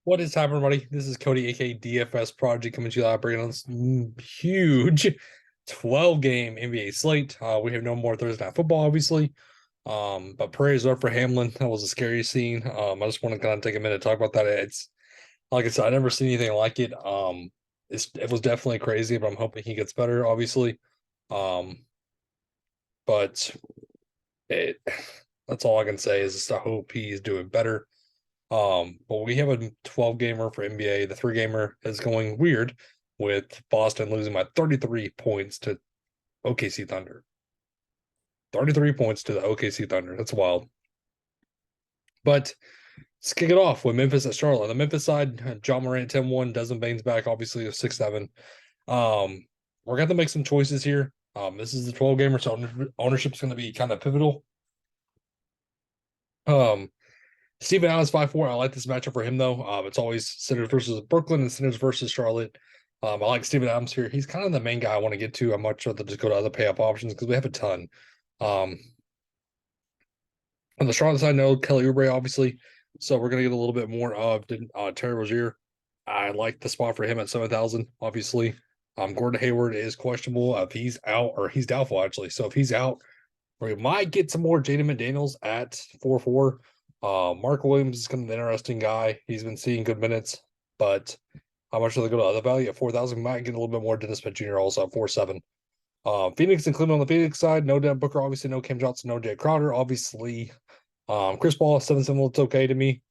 What is happening, everybody? This is Cody, aka DFS Project, coming to you live bringing on this huge 12-game NBA slate. We have no more Thursday Night Football, obviously. But prayers up for Hamlin. That was a scary scene. I just want to kind of take a minute to talk about that. It's like I said, I never seen anything like it. It was definitely crazy, but I'm hoping he gets better, obviously. Um, but it that's all I can say is just I hope he's doing better. But we have a 12 gamer for NBA. The 3 gamer is going weird with Boston losing by 33 points to OKC Thunder. 33 points to the OKC Thunder. That's wild. But let's kick it off with Memphis at Charlotte. On the Memphis side, John Morant 10-1, Desmond Bane's back, obviously 6-7. We're going to make some choices here. This is the 12 gamer, so ownership's going to be kind of pivotal. Steven Adams 5-4. I like this matchup for him though. It's always Sinners versus Brooklyn and Sinners versus Charlotte. I like Steven Adams here. He's kind of the main guy I want to get to. I'm much rather just go to other pay up options because we have a ton. On the Charlotte side, no Kelly Oubre, obviously. So we're gonna get a little bit more of Terry Rozier. I like the spot for him at 7,000, obviously. Gordon Hayward is questionable if he's out, or he's doubtful actually. So if he's out, we might get some more Jaden McDaniels at 4-4. Mark Williams is kind of an interesting guy. He's been seeing good minutes, but how much do they go to other value at 4,000? Might get a little bit more. Dennis Smith Jr. also at 4-7. Phoenix and Cleveland on the Phoenix side. No Devin Booker, obviously. No Cam Johnson. No Jay Crowder, obviously. Chris Paul 7-7 looks okay to me.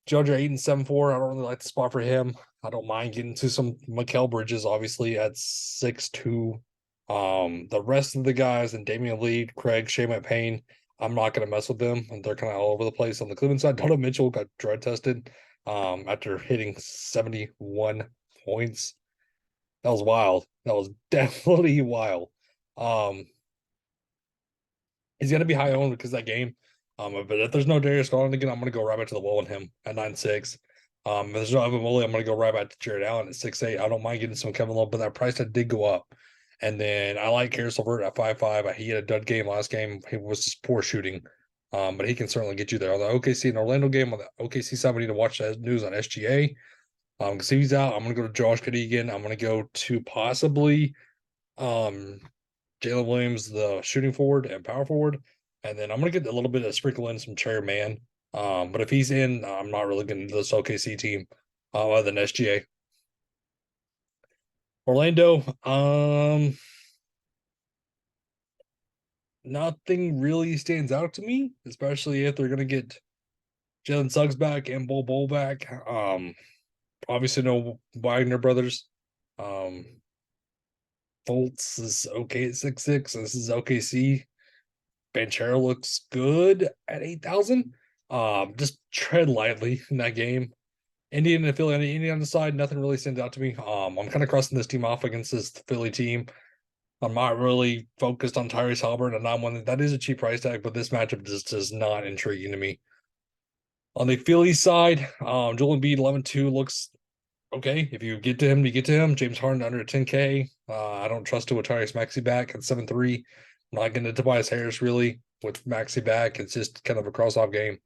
Judge 8-7-4. I don't really like the spot for him. I don't mind getting to some Mikal Bridges, obviously at 6-2. The rest of the guys and Damian Lee, Craig, Shea Payne, I'm not going to mess with them, and they're kind of all over the place. On the Cleveland side, Donovan Mitchell got drug tested after hitting 71 points. That was wild. That was definitely wild. Um, he's going to be high owned because of that game. But if there's no Darius Garland again, I'm going to go right back to the wall on him at 9-6. If there's no Evan Mobley, I'm going to go right back to Jared Allen at 6-8. I don't mind getting some Kevin Love, but that price tag did go up. And then I like Harris LeVert at 5-5. He had a dud game last game. He was just poor shooting. But he can certainly get you there. On the OKC and Orlando game, on the OKC side, we need to watch that news on SGA. Because he's out, I'm going to go to Josh Giddey again. I'm going to go to possibly Jalen Williams, the shooting forward and power forward. And then I'm going to get a little bit of sprinkle in some Chair Man. But if he's in, I'm not really getting to this OKC team other than SGA. Orlando, nothing really stands out to me, especially if they're going to get Jalen Suggs back and Bull back. Obviously, no Wagner brothers. Fultz is okay at 6-6. This is OKC. Banchero looks good at 8,000. Just tread lightly in that game. Indian and Philly, Indian on the side, nothing really stands out to me. I'm kind of crossing this team off against this Philly team. I'm not really focused on Tyrese Halliburton and not one that is a cheap price tag, but this matchup just is not intriguing to me. On the Philly side, Joel Embiid 11-2 looks okay. If you get to him, you get to him. James Harden under 10K. I don't trust Tyrese Maxey back at 7-3. I'm not getting to Tobias Harris really with Maxey back. It's just kind of a cross-off game.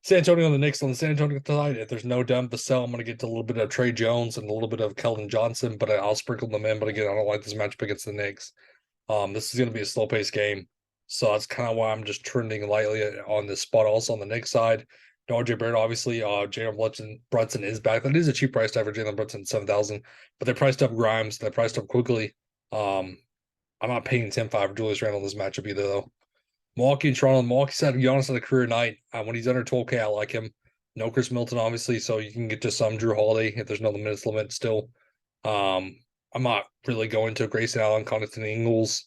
San Antonio on the Knicks. On the San Antonio side, if there's no Devin Vassell, I'm going to get to a little bit of Trey Jones and a little bit of Keldon Johnson, but I'll sprinkle them in. But again, I don't like this matchup against the Knicks. This is going to be a slow-paced game, so that's kind of why I'm just trending lightly on this spot. Also on the Knicks side, RJ Barrett, obviously, Jalen Brunson is back. That is a cheap price tag for Jalen Brunson, 7,000, but they priced up Grimes. They priced up quickly. I'm not paying 10-5 for Julius Randle in this matchup either, though. Milwaukee and Toronto. Milwaukee said Giannis had a career night. When he's under 12K, I like him. No Chris Middleton, obviously, so you can get to some Drew Holiday if there's no minutes limit still. I'm not really going to Grayson Allen, Connaughton Ingles,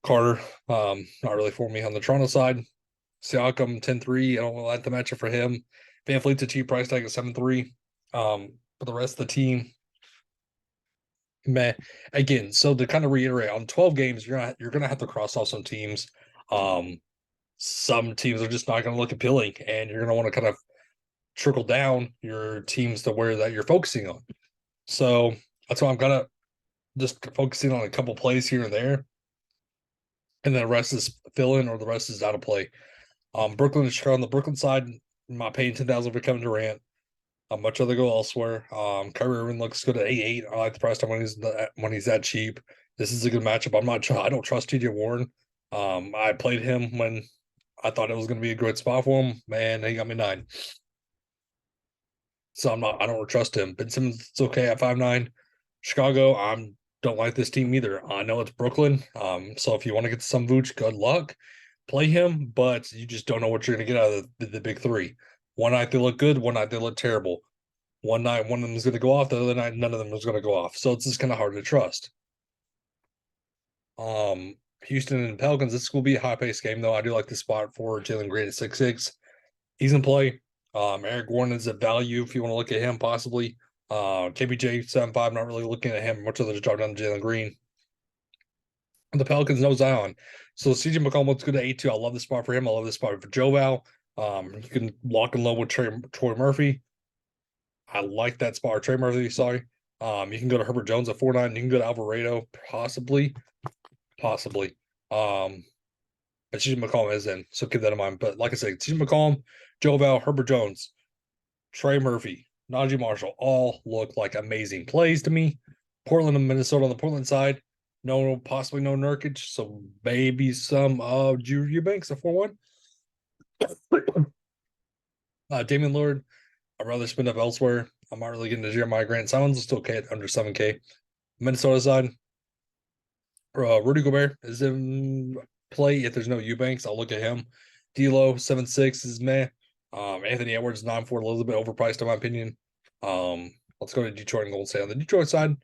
Carter. Not really for me on the Toronto side. Siakam 10-3. I don't like the matchup for him. Van Fleet's a cheap price tag at 7-3. For the rest of the team, meh. Again, so to kind of reiterate, on 12 games, you're gonna have to cross off some teams. Some teams are just not going to look appealing, and you're going to want to kind of trickle down your teams to where that you're focusing on. So that's why I'm kind of just focusing on a couple plays here and there, and then the rest is fill in or the rest is out of play. Brooklyn is on the Brooklyn side. I'm not paying 10,000 for Kevin Durant. I'd much rather go elsewhere. Kyrie Irving looks good at 8-8. I like the price time when he's that cheap. This is a good matchup. I don't trust TJ Warren. I played him when I thought it was going to be a good spot for him. Man, he got me 9. So I don't trust him. Ben Simmons, it's okay at 5-9. Chicago, don't like this team either. I know it's Brooklyn. So if you want to get some Vooch, good luck. Play him, but you just don't know what you're going to get out of the big three. One night they look good, one night they look terrible. One night one of them is going to go off, the other night none of them is going to go off. So it's just kind of hard to trust. Houston and Pelicans, this will be a high-paced game, though. I do like the spot for Jalen Green at 6-6. He's in play. Eric Gordon is a value if you want to look at him, possibly. KBJ 7-5, not really looking at him. Much other to drop down to Jalen Green. The Pelicans, no Zion. So CJ McCollum looks good at 8-2. I love the spot for him. I love the spot for Joe Val. You can lock and load with Troy Murphy. I like that spot. Or Trey Murphy, sorry. You can go to Herbert Jones at 4-9. You can go to Alvarado, possibly. But CJ McCollum is in, so keep that in mind. But like I said, CJ McCollum, Joe Val, Herbert Jones, Trey Murphy, Najee Marshall all look like amazing plays to me. Portland and Minnesota on the Portland side, possibly no Nurkic, so maybe some Eubanks at 4-1. Damian Lillard, I'd rather spend up elsewhere. I'm not really getting to Jeremiah Grant. Simon's still okay at under 7K. Minnesota side, Rudy Gobert is in play. If there's no Eubanks, I'll look at him. D'Lo 7-6 is meh. Anthony Edwards 9-4, a little bit overpriced in my opinion. Let's go to Detroit and Golden State. On the Detroit side,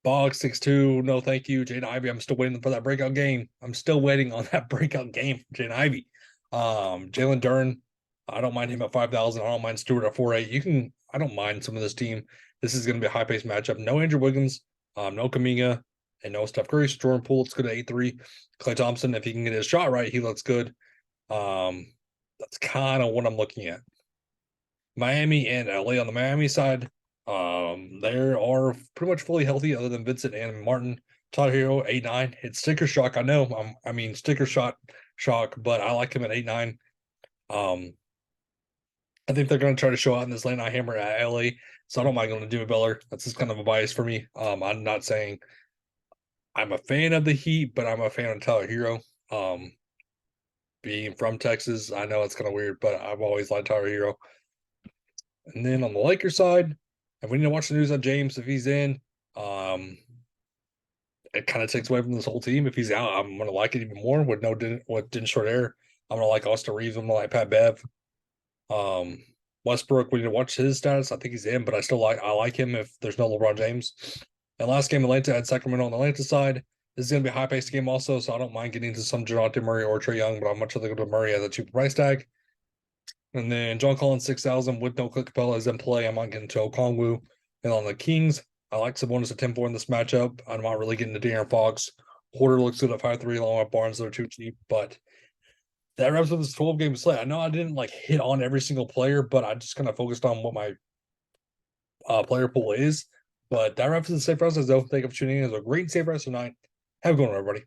Bog 6-2, no thank you. Jaden Ivey, I'm still waiting for that breakout game. I'm still waiting on that breakout game for Jaden Ivey. Jalen Duren, I don't mind him at 5,000. I don't mind Stewart at 4-8. I don't mind some of this team. This is going to be a high-paced matchup. No Andrew Wiggins, no Kuminga, and no Steph Curry. Jordan Poole, it's good at 8-3. Klay Thompson, if he can get his shot right, he looks good. That's kind of what I'm looking at. Miami and LA on the Miami side, they are pretty much fully healthy other than Vincent and Martin. Todd Hero, 8-9. It's sticker shock, I know. Sticker shock, but I like him at 8-9. I think they're going to try to show out in this late night hammer at LA, so I don't mind going to Jimmy Butler. That's just kind of a bias for me. I'm not saying I'm a fan of the Heat, but I'm a fan of Tyler Hero. Being from Texas, I know it's kind of weird, but I've always liked Tyler Hero. And then on the Lakers side, and we need to watch the news on James if he's in. It kind of takes away from this whole team. If he's out, I'm going to like it even more with Dennis Schroeder. I'm going to like Austin Reeves. I'm going to like Pat Bev. Westbrook, we need to watch his status. I think he's in, but I like him if there's no LeBron James. And last game, Atlanta had Sacramento on the Atlanta side. This is going to be a high-paced game also, so I don't mind getting into some DeJounte Murray or Trae Young, but I'm much rather go to Murray at a cheaper price tag. And then John Collins, 6,000 with no Clint Capella is in play. I'm not getting to Okongwu. And on the Kings, I like Sabonis at 10-4 in this matchup. I'm not really getting to De'Aaron Fox. Porter looks good at 5-3 along with Barnes. They're too cheap, but that wraps up this 12-game slate. I know I didn't hit on every single player, but I just kind of focused on what my player pool is. But that wraps up the safe process, though. Thank you for tuning in. It was a great safe rest tonight. Have a good one, everybody.